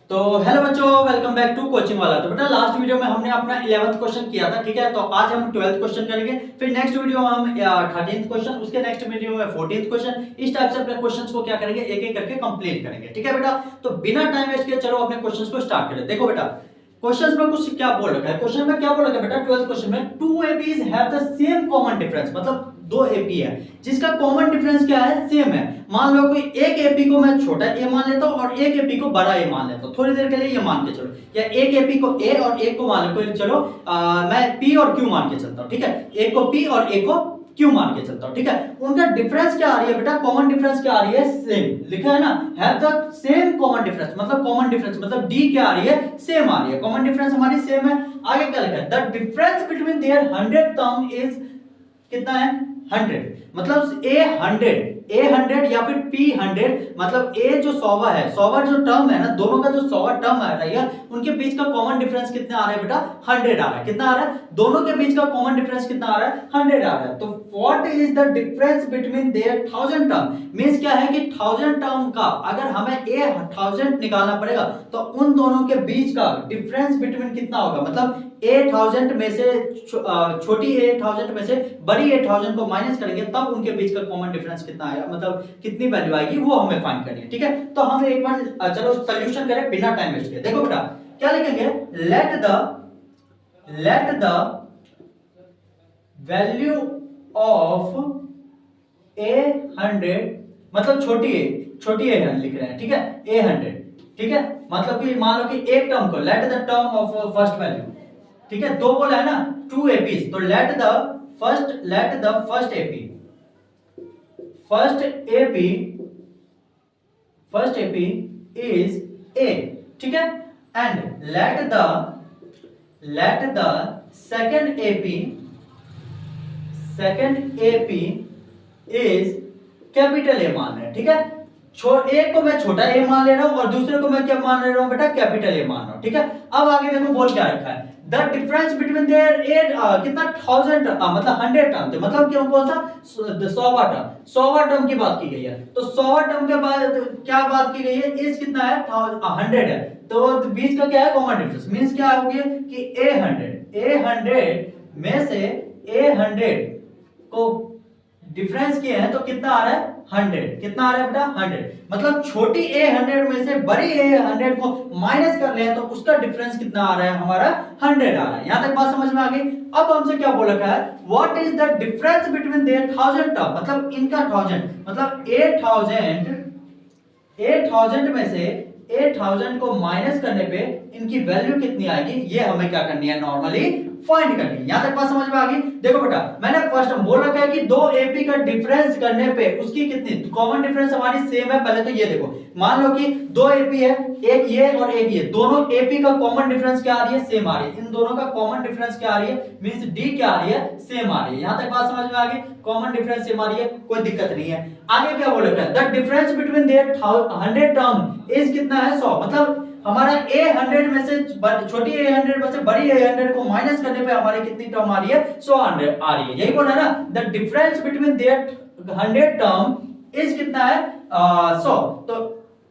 तो हेलो बच्चों, welcome back to coaching वाला। तो बेटा लास्ट वीडियो में हमने अपना 11th क्वेश्चन किया था, ठीक है। तो आज हम 12th क्वेश्चन करेंगे, फिर नेक्स्ट वीडियो में हम 13th क्वेश्चन, उसके नेक्स्ट वीडियो में 14th क्वेश्चन। इस टाइप से अपने क्वेश्चंस को क्या करेंगे, एक एक करके कंप्लीट करेंगे, ठीक है बेटा। तो बिना टाइम वेस्ट किए चलो अपने क्वेश्चंस को स्टार्ट करें। देखो बेटा, क्वेश्चंस में कुछ क्या बोल रखा है, क्वेश्चन में क्या बोल रखा है बेटा, 12th क्वेश्चन में two APs have the same common difference, मतलब दो एपी है जिसका कॉमन डिफरेंस क्या है, सेम है। मान लो कोई एक एपी को मैं छोटा ए मान लेता हूं और एक एपी को बड़ा ए मान लेता हूं, थोड़ी देर के लिए ये मान के चलो, या एक एपी को ए और एक को मान लो, कोई चलो मैं पी और क्यू मान के चलता हूं, ठीक है। एक को पी और एक को क्यू मान के चलता हूं, ठीक है। उनका डिफरेंस क्या आ रही है बेटा, कॉमन डिफरेंस क्या आ रही है, सेम लिखा है ना, have the same common difference, मतलब कॉमन डिफरेंस मतलब डी क्या आ रही है, सेम आ रही है, कॉमन डिफरेंस हमारी सेम है। आगे क्या लिखा है, the difference between their 100 term is कितना है, 100, मतलब ए 100 या फिर पी 100, मतलब ए जो 100 है, 100 जो टर्म है ना, दोनों का जो 100 टर्म आ रही है, उनके बीच का कॉमन डिफरेंस कितना आ रहा है बेटा, 100 आ रहा है। कितना आ रहा है, दोनों के बीच का कॉमन डिफरेंस कितना आ रहा है, 100 आ रहा है। तो what is the difference between their 1000 term, means क्या है कि 1000 टर्म का अगर हमें ए 1000 निकालना पड़ेगा तो उन दोनों के बीच का डिफरेंस बिटवीन कितना होगा, मतलब ए 1000 में से छोटी ए 1000 में से बड़ी ए 1000 को माइनस करेंगे तब उनके बीच का कॉमन डिफरेंस कितना आएगा, मतलब कितनी वैल्यू आएगी वो हमें फाइंड करनी है, ठीक है। तो हम एक बार चलो सॉल्यूशन करें बिना टाइम वेस्ट किए। देखो बेटा क्या लिखेंगे, लेट द वैल्यू ऑफ ए 100, मतलब छोटी ए लिख रहे हैं, ठीक है, ए 100, ठीक है। मतलब कि मान लो कि एक टर्म को let the term of first value, ठीक है, दो बोला है ना, टू एपीज, तो let the first AP is a, ठीक है, and let the second AP is capital A मान रहे हैं, ठीक है। एक को मैं छोटा ए मान ले रहा हूं और दूसरे को मैं क्या मान ले रहा हूं बेटा, कैपिटल ए मान रहा हूं, ठीक है। अब आगे देखो बोल क्या रखा है, द डिफरेंस बिटवीन देयर कितना 1000 मतलब 100 टर्म थे, मतलब क्यों, कौन सा 100वां टर्म की बात की गई है। तो 100वां टर्म के बाद क्या बात की गई है, इस कितना है 100 है, तो बीच का क्या है कॉमन डिफरेंस, मींस क्या होगी कि ए 100 में से ए 100 को डिफरेंस किए हैं तो कितना आ रहा है 100, कितना आ रहा है बेटा 100, मतलब छोटी ए 100 में से बड़ी ए 100 को माइनस कर रहे हैं तो उसका डिफरेंस कितना आ रहा है हमारा 100 आ रहा है। यहां तक बात समझ में आ गई। अब हमसे क्या बोल रखा है, what is the difference between their 1000 term, मतलब इनका 1000, मतलब 8000 में से 8000 को माइनस करने पे इनकी वैल्यू कितनी आएगी, ये हमें क्या करनी है, नॉर्मली फाइंड करनी है। यहां तक बात समझ में आ गई। देखो बेटा मैंने फर्स्ट बोल रखा है कि दो एपी का डिफरेंस करने पे उसकी कितनी कॉमन डिफरेंस हमारी सेम है। पहले तो ये देखो, मान लो कि दो एपी है, एक ये और एक ये, दोनों एपी का कॉमन डिफरेंस क्या आ रही है, सेम आ रही है। इन दोनों का कॉमन डिफरेंस क्या आ रही है, मींस डी क्या आ रही है, सेम आ रही है। यहां तक बात समझ में आ गई, कॉमन डिफरेंस सेम आ रही है, कोई दिक्कत नहीं है। आगे क्या बोल रखा है, the difference between their 100 term is कितना है 100, मतलब हमारा ए 100 में से छोटी ए 100 में से बड़ी ए 100 को माइनस करने पे हमारी कितनी टर्म आ रही है, 100 आ रही है। यही बोला ना, the difference between their 100 term is कितना है 100, तो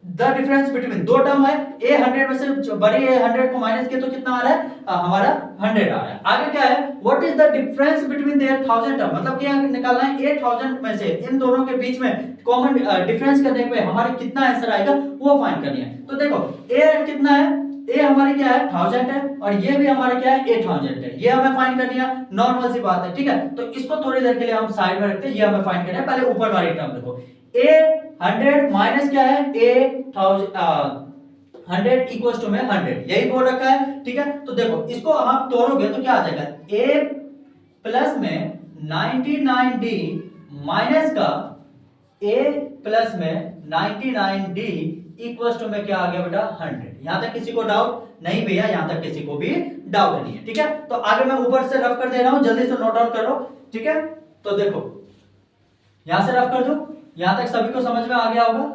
द डिफरेंस बिटवीन दो टर्म है, ए 100 में से बड़ी ए 100 को माइनस किया तो कितना आ रहा है हमारा 100 आ रहा है। आगे क्या है, what is the difference between their 1000 term, मतलब क्या निकालना है, 8000 में से इन दोनों के बीच में कॉमन डिफरेंस करने पे हमारे कितना आंसर आएगा वो फाइंड करनी है। तो देखो ए कितना है, ए हमारी क्या है 1000 है और ये भी हमारा क्या है 8000 है, ये हमें फाइंड करनी है, नॉर्मल सी बात है, ठीक है। तो इसको थोड़ी देर के लिए हम साइड में रखते हैं, ये हमें फाइंड करना है। पहले ऊपर वाली टर्म देखो, ए 100 माइनस क्या है ए 100 इक्वल्स टू में 100, यही बोल रखा है, ठीक है। तो देखो इसको आप तोड़ोगे तो क्या आ जाएगा, a प्लस में 99d माइनस का a प्लस में 99d इक्वल्स टू में क्या आ गया बेटा 100। यहां तक किसी को डाउट नहीं भैया, यहां तक किसी को भी डाउट नहीं है, ठीक है। तो आगे मैं ऊपर से रफ कर दे रहा हूं, जल्दी से नोट डाउन करो, ठीक है। तो देखो यहां से रफ कर दो, यहां तक सभी को समझ में आ गया होगा,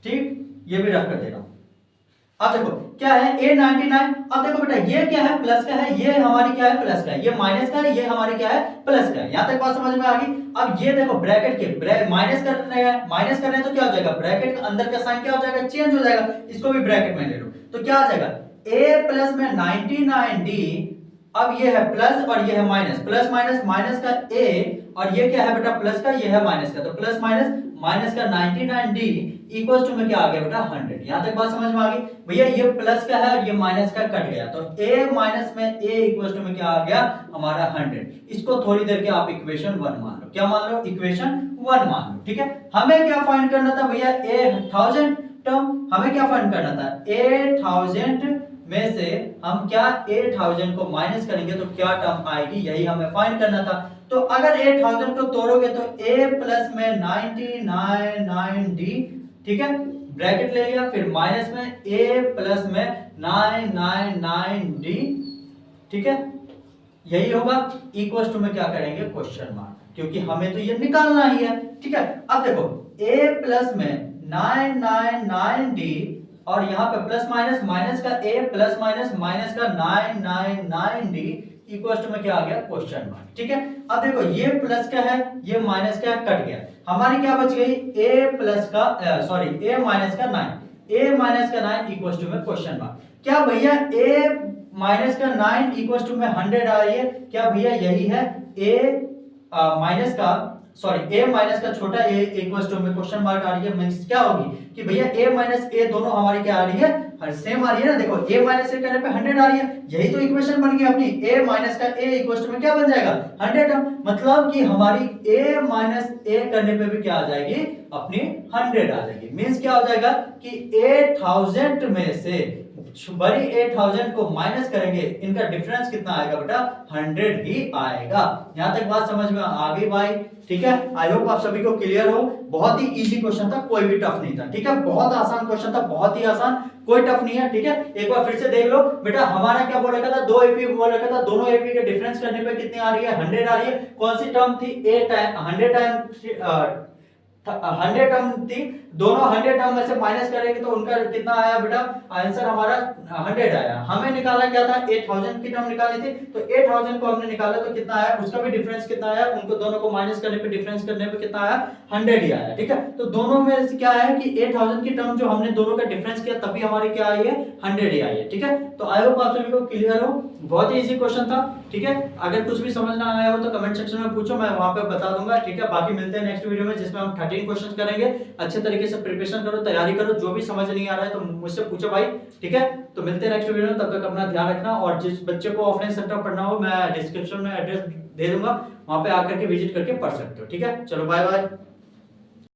ठीक, ये भी रफ कर दे रहा हूं। अब देखो क्या है A99। अब देखो बेटा ये क्या है, प्लस का है, ये हमारी क्या है, प्लस का है, ये माइनस का है, ये हमारी क्या है, प्लस का है। यहां तक बात समझ में आ गई। अब ये देखो ब्रैकेट के माइनस कर रहे हैं, माइनस कर रहे हैं तो क्या हो जाएगा, ब्रैकेट के अंदर का साइन क्या हो जाएगा, चेंज हो जाएगा। इसको भी ब्रैकेट में ले लो तो क्या आ जाएगा, A प्लस में 99D। अब ये है प्लस और ये है माइनस, प्लस माइनस, माइनस का A और ये क्या है बेटा, प्लस का, ये है माइनस का, तो प्लस माइनस, माइनस का 99D इक्वल्स टू में क्या आ गया बेटा 100। यहां तक बात समझ में आ गई। भैया ये प्लस का है और ये माइनस का कट गया, तो A माइनस में A इक्वल्स टू में क्या आ गया हमारा 100। इसको थोड़ी देर के आप इक्वेशन 1 मान लो। क्या मान लो, इक्वेशन 1 मान लो। ठीक है, हमें क्या फाइंड करना था भैया, 1000 टर्म हमें क्या फाइंड करना था, 8000 में से हम क्या 8000 को माइनस करेंगे तो क्या टर्म आएगी, यही हमें फाइंड करना था। तो अगर 8000 को तोड़ोगे तो A प्लस में 999D, ठीक है, ब्रैकेट ले लिया, फिर माइनस में A प्लस में 999D, ठीक है, यही होगा। इक्वल टू में क्या करेंगे, क्वेश्चन मार्क, क्योंकि हमें तो ये निकालना ही है। ठीक है, अब देखो A प्लस में 999D और यहाँ पे प्लस माइनस, माइनस का A प्लस माइनस, माइनस का 999D इक्वल टू में क्या आ गया, क्वेश्चन मार्क। ठीक है, अब देखो ये प्लस का है, ये माइनस का कट गया, हमारी क्या बच गई, A प्लस का A माइनस का 9, A माइनस का 9 इक्वल टू में क्वेश्चन मार्क। क्या भैया A माइनस का 9 इक्वल टू में 100 आ रही है, क्या भैया यही है A माइनस का A माइनस का छोटा a इक्वल टू में क्वेश्चन मार्क आ रही है। मींस क्या होगी कि भैया A माइनस A दोनों हमारी क्या आ रही है, हर सेम आ रही है ना। देखो A माइनस A करने पे 100 आ रही है, यही तो इक्वेशन बन गई अपनी। A माइनस का A इक्वल टू में क्या बन जाएगा 100, मतलब कि हमारी A माइनस A करने पे भी क्या आ जाएगी, अपनी 100 आ जाएगी। मींस क्या हो जाएगा कि 8000 में से बड़ी 8000 को माइनस करेंगे, इनका डिफरेंस कितना आएगा बेटा, 100 ही आएगा। यहां तक बात समझ में आ गई भाई। ठीक है, आई होप आप सभी को क्लियर हो। बहुत ही इजी क्वेश्चन था, कोई भी टफ नहीं था। ठीक है, बहुत आसान क्वेश्चन था, बहुत ही आसान, कोई टफ नहीं है। ठीक है, एक बार फिर से देख लो बेटा, हमारा क्या बोल रखा था, दो एपी बोल रखा था, दोनों एपी के डिफरेंस करने पे कितनी आ रही है, 100 आ रही है। कौन सी टर्म थी, 100 टर्म थी, दोनों 100 टर्म में से माइनस करेंगे तो उनका कितना आया बेटा, आंसर हमारा 100 आया। हमें निकालना क्या था, 8000 की टर्म निकालनी थी, तो 8000 को हमने निकाला तो कितना आया, उसका भी डिफरेंस कितना आया, उनको दोनों को माइनस करने पे डिफरेंस करने पे कितना आया, 100 ही आया। ठीक है, तो दोनों में से क्या है कि 8000 की टर्म जो हमने दोनों का डिफरेंस किया तभी हमारी क्या आई है, 100 ही आई है। ठीक है, तो आई होप आप सभी को क्लियर हो, बहुत ही इजी क्वेश्चन था। ठीक है, अगर कुछ भी समझ ना आया हो तो कमेंट सेक्शन में पूछो, मैं वहां पे बता दूंगा। ठीक है, बाकी मिलते हैं नेक्स्ट वीडियो में जिसमें हम 13 क्वेश्चन करेंगे। अच्छे तरीके से प्रिपरेशन करो, तैयारी करो, जो भी समझ नहीं आ रहा है तो मुझसे पूछो भाई। ठीक है, तो मिलते हैं नेक्स्ट वीडियो में, तब तक अपना ध्यान रखना। और जिस बच्चे को ऑफलाइन सेंटर पढ़ना हो, मैं डिस्क्रिप्शन में एड्रेस दे दूंगा, वहां पे आकर के विजिट करके पढ़ सकते हो। ठीक है, चलो बाय बाय।